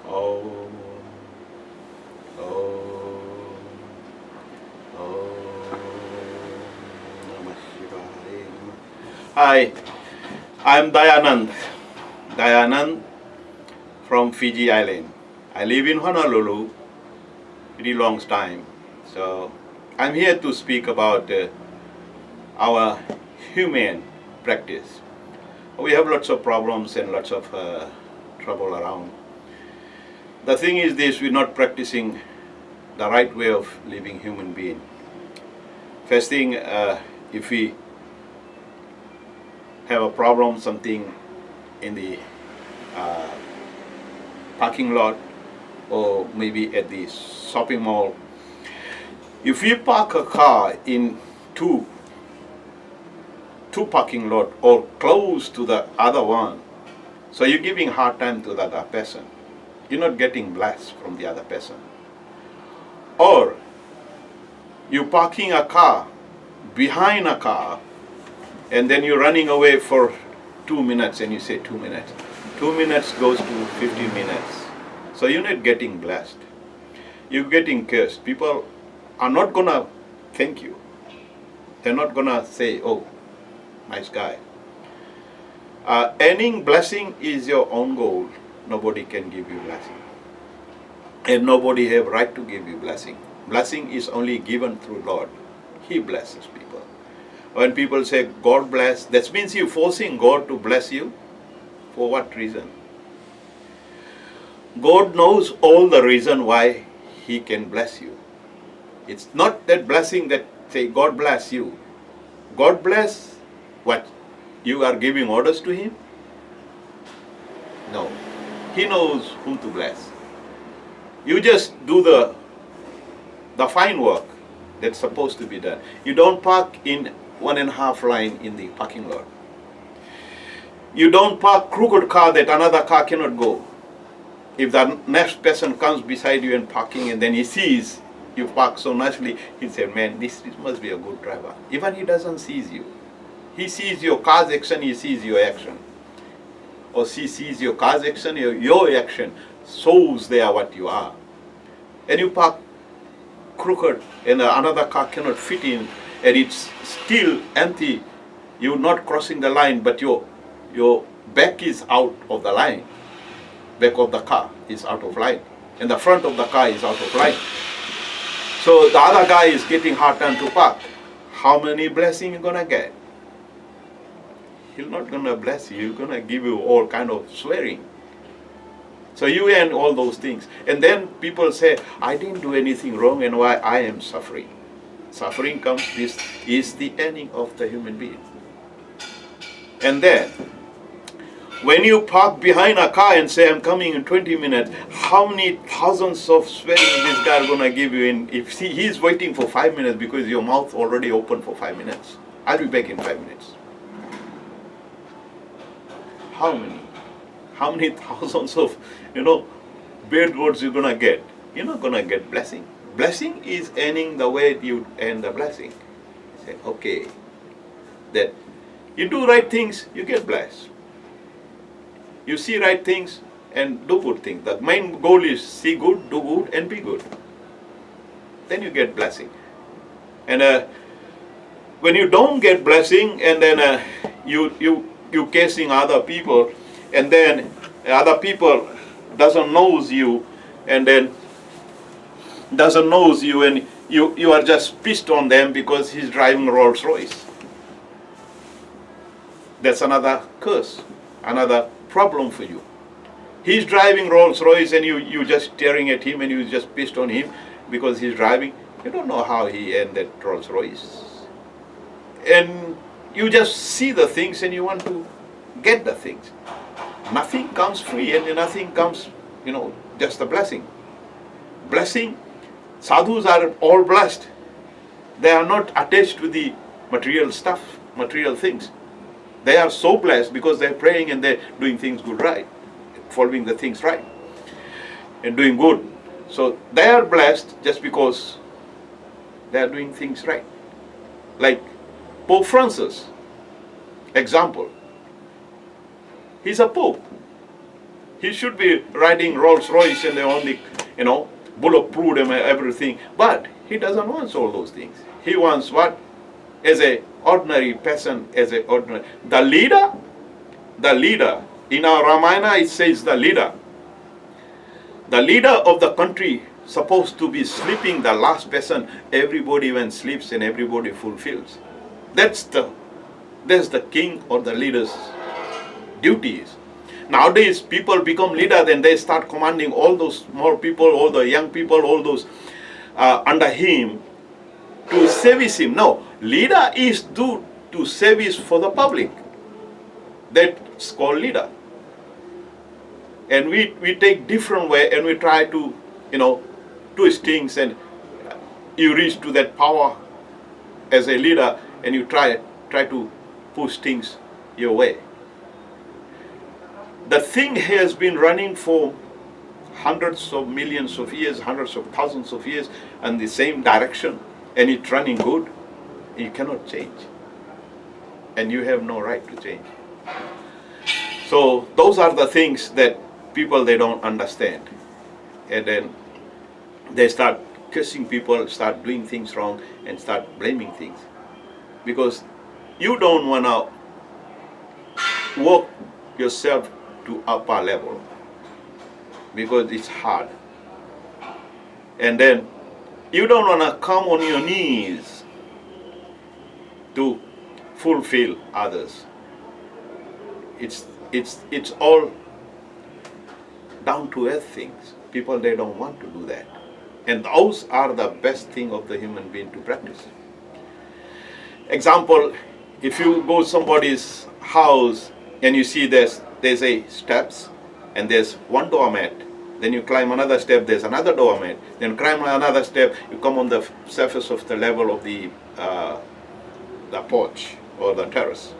Om, Om, Om Namah Shivaya. Hi, I'm Dayanand. Dayanand from Fiji Island. I live in Honolulu pretty long time. So I'm here to speak about our human practice. We have lots of problems and lots of trouble around. The thing is this, we're not practicing the right way of living human being. First thing, if we have a problem, something in the parking lot or maybe at the shopping mall, if we park a car in two parking lot or close to the other one, so you're giving hard time to the other person. You're not getting blessed from the other person. Or you're parking a car behind a car and then you're running away for 2 minutes and you say 2 minutes. 2 minutes goes to 15 minutes. So you're not getting blessed. You're getting cursed. People are not gonna thank you. They're not gonna say, oh, nice guy. Earning blessing is your own goal. Nobody can give you blessing. And nobody have right to give you blessing. Blessing is only given through Lord. He blesses people. When people say God bless, that means you're forcing God to bless you. For what reason? God knows all the reason why He can bless you. It's not that blessing that say God bless you. God bless what? You are giving orders to Him? No. He knows whom to bless. You just do the fine work that's supposed to be done. You don't park in 1.5 line in the parking lot. You don't park crooked car that another car cannot go. If the next person comes beside you and parking and then he sees you park so nicely, he said, man, this must be a good driver. Even he doesn't see you. He sees your car's action, he sees your action. Or she sees your car's action, your action shows there what you are. And you park crooked and another car cannot fit in and it's still empty. You're not crossing the line, but your back is out of the line. Back of the car is out of line. And the front of the car is out of line. So the other guy is getting hard time to park. How many blessings you gonna get? He's not gonna bless you. He's gonna give you all kind of swearing. So you end all those things. And then people say, I didn't do anything wrong and why I am suffering. Suffering comes, this is the ending of the human being. And then, when you park behind a car and say, I'm coming in 20 minutes, how many thousands of swearing this guy is going to give you in? If he's waiting for 5 minutes because your mouth already open for 5 minutes. I'll be back in 5 minutes. How many? How many thousands of, bad words you're going to get? You're not going to get blessing. Blessing is earning the way you earn the blessing. Say, okay, that you do right things, you get blessed. You see right things and do good things. The main goal is see good, do good, and be good. Then you get blessing. And when you don't get blessing, and then you casing other people, and then other people doesn't knows you, and then doesn't knows you, and you are just pissed on them because he's driving Rolls Royce. That's another curse, another problem for you. He's driving Rolls Royce and you just staring at him and you just pissed on him because he's driving. You don't know how he earned that Rolls Royce. And you just see the things and you want to get the things. Nothing comes free and nothing comes, just a blessing. Blessing, sadhus are all blessed. They are not attached to the material stuff, material things. They are so blessed because they're praying and they're doing things good right, following the things right, and doing good. So they are blessed just because they are doing things right. Like Pope Francis, example. He's a pope. He should be riding Rolls Royce and the only, bulletproof and everything. But he doesn't want all those things. He wants what? As a ordinary person, as a ordinary. The leader. In our Ramayana it says the leader of the country supposed to be sleeping, the last person. Everybody when sleeps and everybody fulfills. That's the king or the leader's duties. Nowadays people become leader, then they start commanding all those small people, all the young people, all those under him to service him. No, leader is to service for the public. That's called leader. And we take different way and we try to, twist things, and you reach to that power as a leader and you try to push things your way. The thing has been running for hundreds of millions of years, hundreds of thousands of years, in the same direction, and it's running good. You cannot change. And you have no right to change. So those are the things that people, they don't understand. And then they start cursing people, start doing things wrong, and start blaming things. Because you don't want to work yourself to upper level, because it's hard. And then you don't want to come on your knees to fulfill others. It's all down to earth things. People, they don't want to do that. And those are the best thing of the human being to practice. Example, if you go to somebody's house and you see there's a steps and there's one doormat, then you climb another step, there's another doormat, then climb another step, you come on the surface of the level of the porch or the terrace.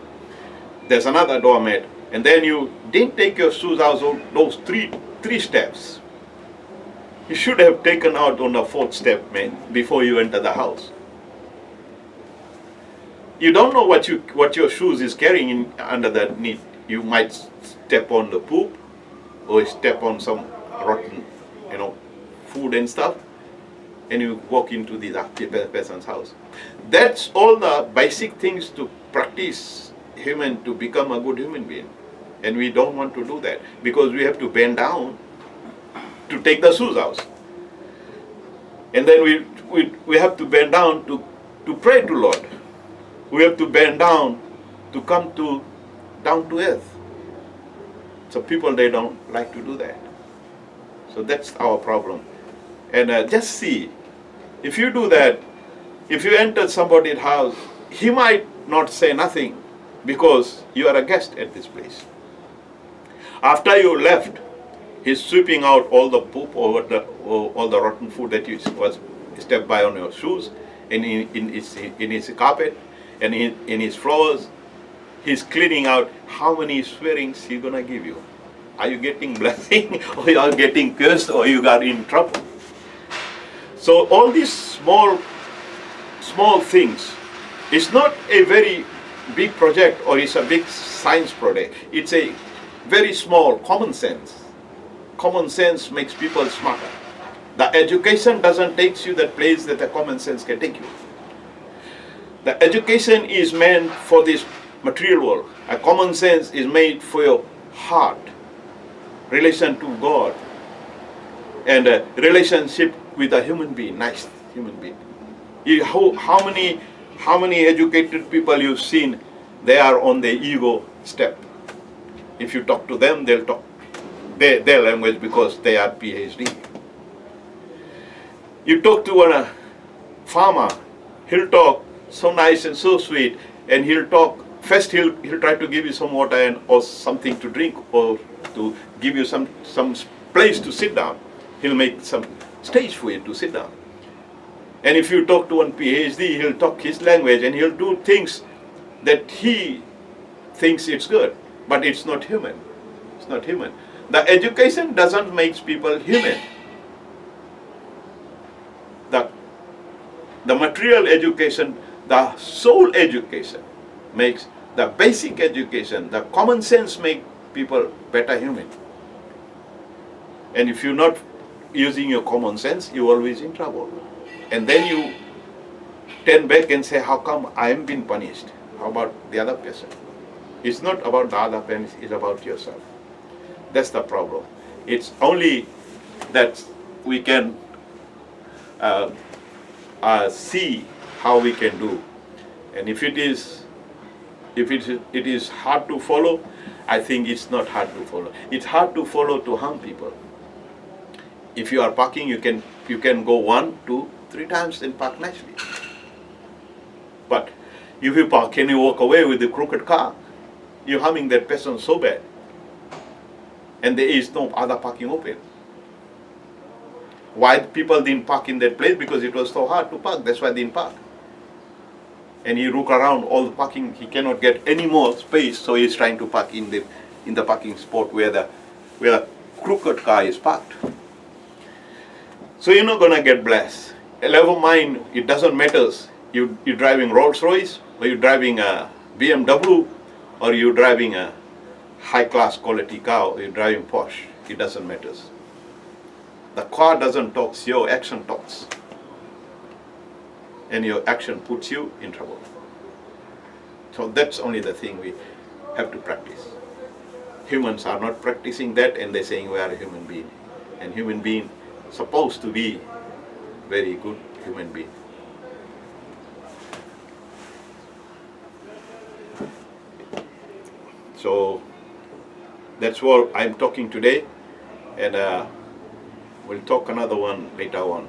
There's another doormat, and then you didn't take your shoes out of those three steps. You should have taken out on the fourth step, man, before you enter the house. You don't know what your shoes is carrying under the knee. You might step on the poop or step on some rotten, food and stuff, and you walk into the person's house. That's all the basic things to practice human to become a good human being. And we don't want to do that because we have to bend down to take the shoes out. And then we have to bend down to pray to Lord. We have to bend down to come down to earth. So people, they don't like to do that. So that's our problem. And just see, if you do that, if you enter somebody's house, he might not say nothing because you are a guest at this place. After you left, he's sweeping out all the poop or all the rotten food that was stepped by on your shoes, and in his carpet, and in his floors. He's cleaning out. How many swearings he's gonna give you? Are you getting blessing, or you are getting cursed, or you got in trouble? So all these small things, it's not a very big project or it's a big science project. It's a very small common sense. Common sense makes people smarter. The education doesn't take you that place that the common sense can take you. The education is meant for this material world. A common sense is made for your heart, relation to God, and a relationship with a human being, nice human being. How many educated people you've seen, they are on the ego step. If you talk to them, they'll talk their language because they are PhD. You talk to a farmer, he'll talk so nice and so sweet, and he'll first he'll try to give you some water or something to drink, or to give you some place to sit down. He'll make some stage for you to sit down. And if you talk to one PhD, he'll talk his language and he'll do things that he thinks it's good, but it's not human. It's not human. The education doesn't make people human. The material education, the soul education makes, the basic education, the common sense make people better human. And if you're not using your common sense, you're always in trouble. And then you turn back and say, how come I am being punished? How about the other person? It's not about the other person, it's about yourself. That's the problem. It's only that we can see how we can do. And if it is hard to follow, I think it's not hard to follow. It's hard to follow to harm people. If you are parking, you can go 1, 2, 3 times and park nicely. But if you park and you walk away with the crooked car, you're harming that person so bad. And there is no other parking open. Why people didn't park in that place? Because it was so hard to park. That's why they didn't park. And he look around all the parking. He cannot get any more space, so he's trying to park in the parking spot where the crooked car is parked. So you're not gonna get blessed. Never mind. It doesn't matter. You're driving Rolls Royce, or you're driving a BMW, or you're driving a high-class quality car, or you're driving Porsche. It doesn't matter. The car doesn't talk, your action talks. And your action puts you in trouble. So that's only the thing we have to practice. Humans are not practicing that, and they're saying we are a human being. And human being supposed to be very good human being. So that's what I'm talking today, and we'll talk another one later on.